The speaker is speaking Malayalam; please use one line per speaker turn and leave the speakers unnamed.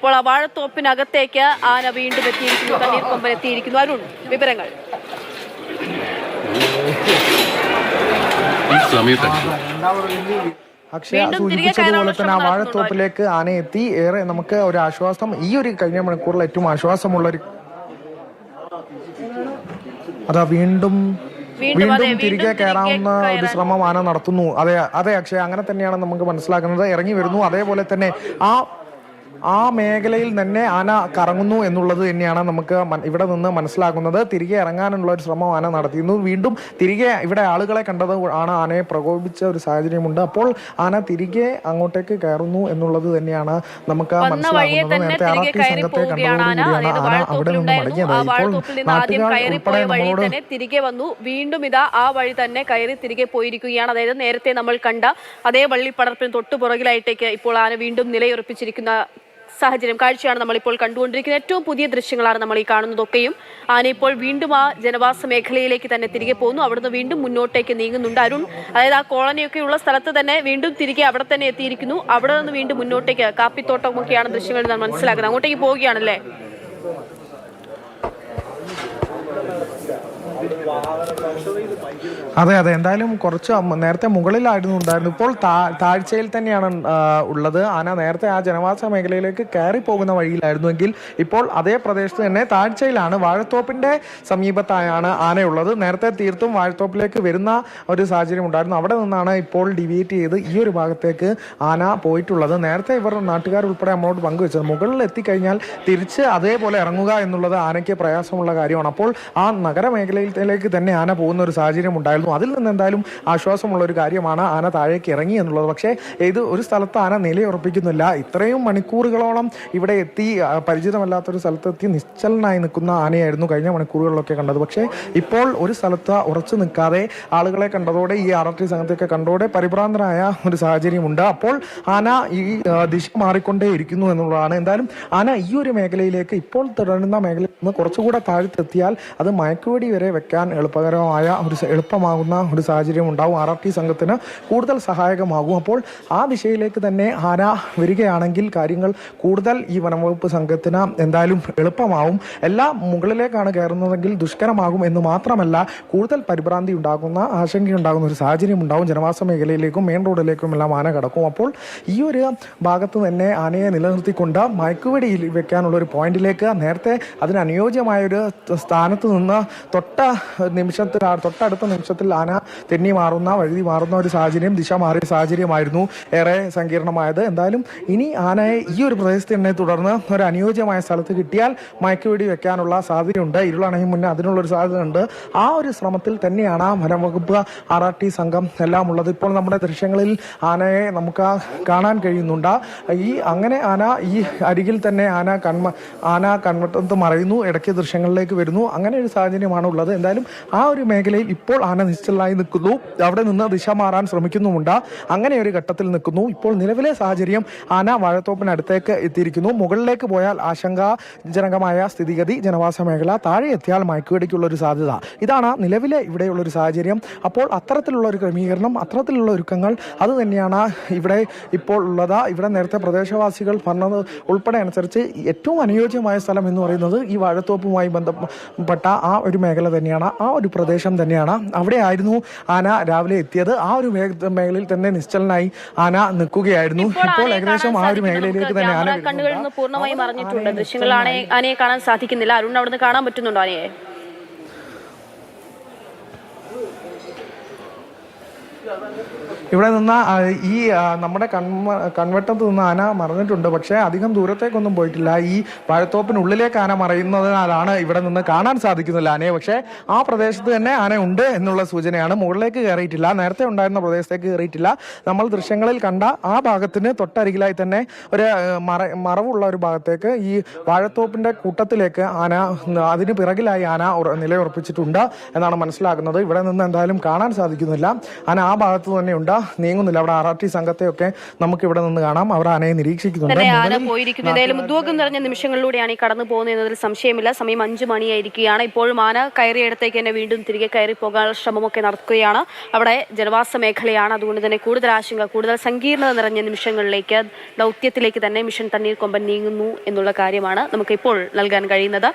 ഇപ്പോൾ ആ വാഴത്തോപ്പിനകത്തേക്ക് ആന വീണ്ടും എത്തിയിരിക്കുന്നു, തണ്ണീർക്കൊമ്പൻ എത്തിയിരിക്കുന്നു. അരുൺ, വിവരങ്ങൾ.
അക്ഷയ സൂചിപ്പിച്ചതുപോലെ തന്നെ ആ വാഴത്തോപ്പിലേക്ക് ആന എത്തി. ഏറെ നമുക്ക് ഒരു ആശ്വാസം, ഈ ഒരു കഴിഞ്ഞ മണിക്കൂറിൽ ഏറ്റവും ആശ്വാസമുള്ളൊരു വീണ്ടും തിരികെ കയറാവുന്ന ഒരു ശ്രമം ആന നടത്തുന്നു. അതെ അക്ഷയ, അങ്ങനെ തന്നെയാണ് നമുക്ക് മനസ്സിലാക്കുന്നത്. ഇറങ്ങി വരുന്നു, അതേപോലെ തന്നെ ആ മേഖലയിൽ തന്നെ ആന കറങ്ങുന്നു എന്നുള്ളത് തന്നെയാണ് നമുക്ക് ഇവിടെ നിന്ന് മനസ്സിലാക്കുന്നത്. തിരികെ ഇറങ്ങാനുള്ള ഒരു ശ്രമം ആന നടത്തിയിരുന്നു. വീണ്ടും തിരികെ ഇവിടെ ആളുകളെ കണ്ടത് ആണ് ആനയെ പ്രകോപിപ്പിച്ച ഒരു സാഹചര്യമുണ്ട്. അപ്പോൾ ആന തിരികെ അങ്ങോട്ടേക്ക് കയറുന്നു എന്നുള്ളത് തന്നെയാണ് നമുക്ക് മനസ്സിലാകുന്നത്. നേരത്തെ RRT സംഘത്തെ കണ്ടതോടുകൂടിയാണ് ആന അവിടെ നിന്ന് മടങ്ങിയത്. ഇപ്പോൾ നാട്ടുകാർ ഉൾപ്പെടെ നമ്മളോട്
തിരികെ വന്നു. വീണ്ടും ഇതാ ആ വഴി തന്നെ കയറി തിരികെ പോയിരിക്കുകയാണ്. അതായത് നേരത്തെ നമ്മൾ കണ്ട അതേ വള്ളിപ്പടർപ്പിന് തൊട്ടു പുറകിലായിട്ടേക്ക് ഇപ്പോൾ ആന വീണ്ടും നിലയുറപ്പിച്ചിരിക്കുന്ന സാഹചര്യം കാഴ്ചയാണ് നമ്മളിപ്പോൾ കണ്ടുകൊണ്ടിരിക്കുന്നത്. ഏറ്റവും പുതിയ ദൃശ്യങ്ങളാണ് നമ്മൾ ഈ കാണുന്നതൊക്കെയും. ആന ഇപ്പോൾ വീണ്ടും ആ ജനവാസ മേഖലയിലേക്ക് തന്നെ തിരികെ പോകുന്നു. അവിടുന്ന് വീണ്ടും മുന്നോട്ടേക്ക് നീങ്ങുന്നുണ്ട് അരുൺ. അതായത് ആ കോളനിയൊക്കെ ഉള്ള സ്ഥലത്ത് തന്നെ വീണ്ടും തിരികെ അവിടെ തന്നെ എത്തിയിരിക്കുന്നു. അവിടെ നിന്ന് വീണ്ടും മുന്നോട്ടേക്ക് കാപ്പിത്തോട്ടമൊക്കെയാണ് ദൃശ്യങ്ങളിൽ നിന്ന് മനസ്സിലാക്കുന്നത്. അങ്ങോട്ടേക്ക് പോവുകയാണല്ലേ?
അതെ, എന്തായാലും കുറച്ച് നേരത്തെ മുകളിലായിരുന്നു ഉണ്ടായിരുന്നു, ഇപ്പോൾ താഴ്ചയിൽ തന്നെയാണ് ഉള്ളത്. ആന നേരത്തെ ആ ജനവാസ മേഖലയിലേക്ക് കയറി പോകുന്ന വഴിയിലായിരുന്നുവെങ്കിൽ ഇപ്പോൾ അതേ പ്രദേശത്ത് തന്നെ താഴ്ചയിലാണ്, വാഴത്തോപ്പിന്റെ സമീപത്തായാണ് ആനയുള്ളത്. നേരത്തെ തീർത്തും വാഴത്തോപ്പിലേക്ക് വരുന്ന ഒരു സാഹചര്യം ഉണ്ടായിരുന്നു. അവിടെ നിന്നാണ് ഇപ്പോൾ ഡിവിയേറ്റ് ചെയ്ത് ഈ ഒരു ഭാഗത്തേക്ക് ആന പോയിട്ടുള്ളത്. നേരത്തെ ഇവർ നാട്ടുകാർ ഉൾപ്പെടെ നമ്മളോട് പങ്കുവെച്ചത് മുകളിൽ എത്തിക്കഴിഞ്ഞാൽ തിരിച്ച് അതേപോലെ ഇറങ്ങുക എന്നുള്ളത് ആനയ്ക്ക് പ്രയാസമുള്ള കാര്യമാണ്. അപ്പോൾ ആ നഗരമേഖലയിലേക്ക് തന്നെ ആന പോകുന്ന ഒരു സാഹചര്യം ഉണ്ടായിരുന്നു. അതിൽ നിന്ന് എന്തായാലും ആശ്വാസമുള്ള ഒരു കാര്യമാണ് ആന താഴേക്ക് ഇറങ്ങി എന്നുള്ളത്. പക്ഷേ ഇത് ഒരു സ്ഥലത്ത് ആന നിലയുറപ്പിക്കുന്നില്ല. ഇത്രയും മണിക്കൂറുകളോളം ഇവിടെ എത്തി പരിചിതമല്ലാത്തൊരു സ്ഥലത്തെത്തി നിശ്ചലനായി നിൽക്കുന്ന ആനയായിരുന്നു കഴിഞ്ഞ മണിക്കൂറുകളിലൊക്കെ കണ്ടത്. പക്ഷേ ഇപ്പോൾ ഒരു സ്ഥലത്ത് ഉറച്ചു നിൽക്കാതെ ആളുകളെ കണ്ടതോടെ, ഈ RRT സംഘത്തെയൊക്കെ കണ്ടതോടെ പരിഭ്രാന്തരായ ഒരു സാഹചര്യമുണ്ട്. അപ്പോൾ ആന ഈ ദിശ മാറിക്കൊണ്ടേ ഇരിക്കുന്നു എന്നുള്ളതാണ്. എന്തായാലും ആന ഈ ഒരു മേഖലയിലേക്ക് ഇപ്പോൾ തുടരുന്ന മേഖലയിൽ നിന്ന് കുറച്ചുകൂടെ താഴ്ത്തെത്തിയാൽ അത് മയക്കുവെടി വരെ വെക്കാൻ എളുപ്പമാകുന്ന ഒരു സാഹചര്യം ഉണ്ടാവും. RRT സംഘത്തിന് കൂടുതൽ സഹായകമാകും. അപ്പോൾ ആ ദിശയിലേക്ക് തന്നെ ആന വരികയാണെങ്കിൽ കാര്യങ്ങൾ കൂടുതൽ ഈ വനംവകുപ്പ് സംഘത്തിന് എന്തായാലും എളുപ്പമാവും. എല്ലാം മുകളിലേക്കാണ് കയറുന്നതെങ്കിൽ ദുഷ്കരമാകും എന്ന് മാത്രമല്ല, കൂടുതൽ പരിഭ്രാന്തി ഉണ്ടാകുന്ന, ആശങ്കയുണ്ടാകുന്ന ഒരു സാഹചര്യം ഉണ്ടാവും. ജനവാസ മേഖലയിലേക്കും മെയിൻ റോഡിലേക്കും എല്ലാം ആന കടക്കും. അപ്പോൾ ഈ ഒരു ഭാഗത്ത് തന്നെ ആനയെ നിലനിർത്തിക്കൊണ്ട് മയക്കുവെടി വെക്കാനുള്ള ഒരു പോയിന്റിലേക്ക്, നേരത്തെ അതിന് അനുയോജ്യമായൊരു സ്ഥാനത്ത് നിന്ന് തൊട്ടടുത്ത നിമിഷത്തിൽ ആന തെന്നി മാറുന്ന, വഴുതി മാറുന്ന ഒരു സാഹചര്യം, ദിശ മാറിയ സാഹചര്യമായിരുന്നു ഏറെ സങ്കീർണമായത്. എന്തായാലും ഇനി ആനയെ ഈ ഒരു പ്രദേശത്ത് തന്നെ തുടർന്ന് ഒരു അനുയോജ്യമായ സ്ഥലത്ത് കിട്ടിയാൽ മയക്കുവെടി വെക്കാനുള്ള സാധ്യതയുണ്ട്. ഇരുളണയും മുന്നേ അതിനുള്ളൊരു സാധ്യതയുണ്ട്. ആ ഒരു ശ്രമത്തിൽ തന്നെയാണ് വനംവകുപ്പ്, RRT സംഘം എല്ലാം ഉള്ളത്. ഇപ്പോൾ നമ്മുടെ ദൃശ്യങ്ങളിൽ ആനയെ നമുക്ക് കാണാൻ കഴിയുന്നുണ്ട്. അങ്ങനെ ആന ഈ അരികിൽ തന്നെ ആന കൺവട്ടത്ത് മറയുന്നു, ഇടയ്ക്ക് ദൃശ്യങ്ങളിലേക്ക് വരുന്നു. അങ്ങനെ ഒരു സാഹചര്യമാണ് ഉള്ളത്. എന്തായാലും ആ ഒരു മേഖലയിൽ ഇപ്പോൾ ആന നിശ്ചലനായി നിൽക്കുന്നു. അവിടെ നിന്ന് ദിശ മാറാൻ ശ്രമിക്കുന്നുമുണ്ട്. അങ്ങനെ ഒരു ഘട്ടത്തിൽ നിൽക്കുന്നു. ഇപ്പോൾ നിലവിലെ സാഹചര്യം, ആന വാഴത്തോപ്പിനടുത്തേക്ക് എത്തിയിരിക്കുന്നു. മുകളിലേക്ക് പോയാൽ ആശങ്കാജനകമായ സ്ഥിതിഗതി, ജനവാസ മേഖല, താഴെ എത്തിയാൽ മയക്കുവെടിക്കുള്ള ഒരു സാധ്യത. ഇതാണ് നിലവിലെ ഇവിടെയുള്ള ഒരു സാഹചര്യം. അപ്പോൾ അത്തരത്തിലുള്ള ഒരു ക്രമീകരണം, അത്തരത്തിലുള്ള ഒരുക്കങ്ങൾ അത് തന്നെയാണ് ഇവിടെ ഇപ്പോൾ ഉള്ളത്. ഇവിടെ നേരത്തെ പ്രദേശവാസികൾ പറഞ്ഞത് ഉൾപ്പെടെ അനുസരിച്ച് ഏറ്റവും അനുയോജ്യമായ സ്ഥലം എന്ന് പറയുന്നത് ഈ വാഴത്തോപ്പുമായി ബന്ധപ്പെട്ട ആ ഒരു മേഖല തന്നെയാണ്, ആ ഒരു പ്രദേശം തന്നെയാണ്. അവിടെ ആയിരുന്നു ആന രാവിലെ എത്തിയത്. ആ ഒരു മേഖലയിൽ തന്നെ നിശ്ചലനായി ആന നിൽക്കുകയായിരുന്നു. ഇപ്പോൾ ഏകദേശം ആ ഒരു മേഖലയിലേക്ക് തന്നെ ആന
കണ്ണുകളിൽ നിന്ന് പൂർണ്ണമായും മറഞ്ഞിട്ടുണ്ട്. ദൃശ്യങ്ങൾ ആനയെ കാണാൻ സാധിക്കുന്നില്ല. അരുൺ, അവിടുന്ന് കാണാൻ പറ്റുന്നുണ്ടോ ആനയെ?
ഇവിടെ നിന്ന് ഈ നമ്മുടെ കൺവട്ടത്ത് നിന്ന് ആന മറഞ്ഞിട്ടുണ്ട്. പക്ഷേ അധികം ദൂരത്തേക്കൊന്നും പോയിട്ടില്ല. ഈ വാഴത്തോപ്പിനുള്ളിലേക്ക് ആന മറയുന്നതിനാലാണ് ഇവിടെ നിന്ന് കാണാൻ സാധിക്കുന്നില്ല ആനയെ. പക്ഷേ ആ പ്രദേശത്ത് തന്നെ ആന ഉണ്ട് എന്നുള്ള സൂചനയാണ്. മുകളിലേക്ക് കയറിയിട്ടില്ല, നേരത്തെ ഉണ്ടായിരുന്ന പ്രദേശത്തേക്ക് കയറിയിട്ടില്ല. നമ്മൾ ദൃശ്യങ്ങളിൽ കണ്ട ആ ഭാഗത്തിന് തൊട്ടരികിലായി തന്നെ ഒരു മറവുള്ള ഒരു ഭാഗത്തേക്ക്, ഈ വാഴത്തോപ്പിന്റെ കൂട്ടത്തിലേക്ക് ആന, അതിന് പിറകിലായി ആന നിലയുറപ്പിച്ചിട്ടുണ്ട് എന്നാണ് മനസ്സിലാക്കുന്നത്. ഇവിടെ നിന്ന് എന്തായാലും കാണാൻ സാധിക്കുന്നില്ല. ആന ആ ഭാഗത്ത് തന്നെയുണ്ട്. നീങ്ങുന്നില്ല. അവിടെ RRT സംഘത്തെയൊക്കെ നമുക്ക് ഇവിടെ നിന്ന് കാണാം. അവർ ആനയെ നിരീക്ഷിക്കുന്നുണ്ട്.
തന്നെ ആന പോയിരിക്കുന്നു. എന്തായാലും ഉദ്യോഗം നിറഞ്ഞ നിമിഷങ്ങളിലൂടെയാണ് ഈ കടന്നു പോകുന്നത് എന്നതിൽ സംശയമില്ല. സമയം 5 മണിയായിരിക്കുകയാണ്. ഇപ്പോഴും ആന കയറിയിടത്തേക്ക് തന്നെ വീണ്ടും തിരികെ കയറി പോകാനുള്ള ശ്രമമൊക്കെ നടത്തുകയാണ്. അവിടെ ജനവാസ മേഖലയാണ്. അതുകൊണ്ട് തന്നെ കൂടുതൽ ആശങ്ക, കൂടുതൽ സങ്കീർണത നിറഞ്ഞ നിമിഷങ്ങളിലേക്ക്, ദൗത്യത്തിലേക്ക് തന്നെ മിഷൻ തണ്ണീർക്കൊമ്പൻ നീങ്ങുന്നു എന്നുള്ള കാര്യമാണ് നമുക്ക് ഇപ്പോൾ നൽകാൻ കഴിയുന്നത്.